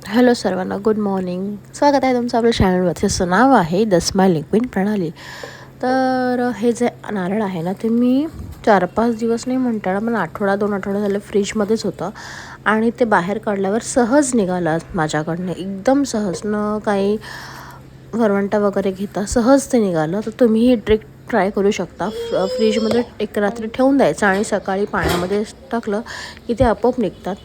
Hello सर्वांना, good morning. स्वागत आहे तुमचं आपल्या चॅनलवरती. असं नाव आहे द स्माइलिंग क्वीन प्रणाली. तर हे जे नारळ आहे ना, ते मी 4-5 दिवस नाही म्हणता पण आठवडा 2 आठवडे झाले फ्रीजमध्येच होतं आणि ते बाहेर काढल्यावर सहज निघालं माझ्याकडनं, एकदम सहज, न काही वरवंटा वगैरे घेता सहज ते निघालं. तर तुम्ही ही ट्रिक ट्राय करू शकता. फ्रीजमध्ये एक रात्री ठेवून द्यायचं आणि सकाळी पाण्यामध्ये टाकलं की ते आपोआप निघतात.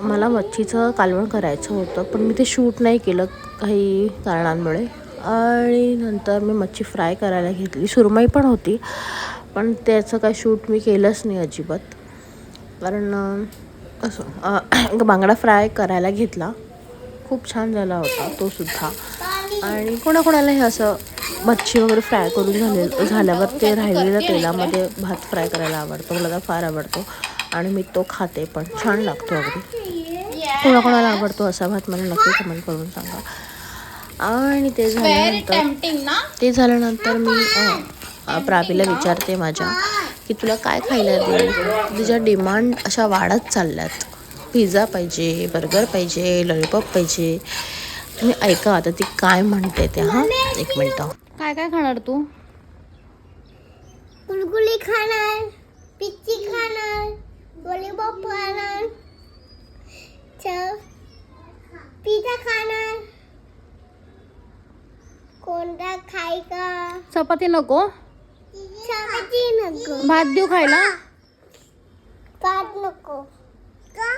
मला मच्छीचं कालवण करायचं होतं पण मी ते शूट नाही केलं काही कारणांमुळे, आणि नंतर मी मच्छी फ्राय करायला घेतली. सुरमई पण होती पण त्याचं काय शूट मी केलंच नाही अजिबात, कारण असं बांगडा फ्राय करायला घेतला. खूप छान झाला होता तो सुद्धा. आणि कोणाकोणाला हे असं मच्छी वगैरे फ्राय करून झाल्यावर ते राहिलेल्या तेलामध्ये भात फ्राय करायला आवडतो. मला तर फार आवडतो आणि मी तो खाते पण, छान लागतो अगदी. कोणाकोणाला आवडतो असा भात मला नक्की कमेंट करून सांगा. आणि ते झाल्यानंतर मी प्रावीला विचारते माझ्या की तुला काय खायला दे. तिच्या डिमांड अशा वाढत चालल्यात. पिझ्झा पाहिजे, बर्गर पाहिजे, लॉलीपॉप पाहिजे. तुम्ही ऐका आता ती काय म्हणते ते. हां, एक मिनटं. काय काय खाणार तू? कुरकुरी खाणार, पिच्ची खाणार, लॉलीपॉप खाणार, पिझ्झा खाणार. कोणता खायचा? चपाती नको? चपाती नको. भात देऊ खायला? भात नको. का?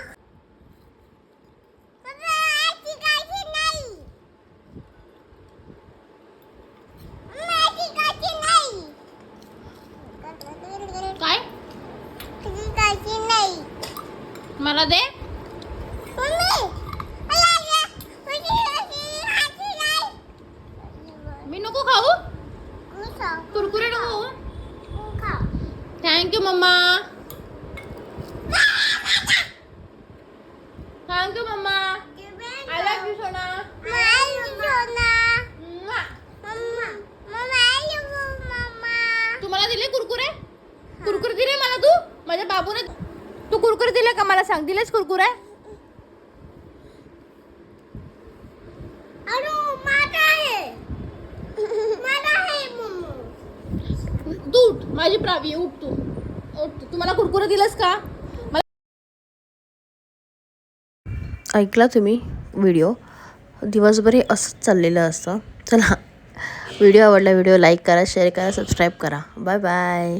काय? मला दे. मी नको खाऊ? कुरकुरे नको? थँक्यू मम्मा. थँक्यू मम्मा. आय लव्ह यू सोना. तुम्हाला दिले कुरकुरे? कुरकुरे दिले मला तू? माझ्या बाबूने तू कुरकुरे दिले का मला सांग? दिलेच कुरकुरे? तू उठ, माझी प्रावी उठ. तुम्हाला कुरकुरे दिलंस का? ऐकला तुम्ही व्हिडिओ? दिवसभर हे असंच चाललेलं असतं. चला, व्हिडिओ आवडला, व्हिडिओ लाईक करा, शेअर करा, सबस्क्राईब करा. Bye bye.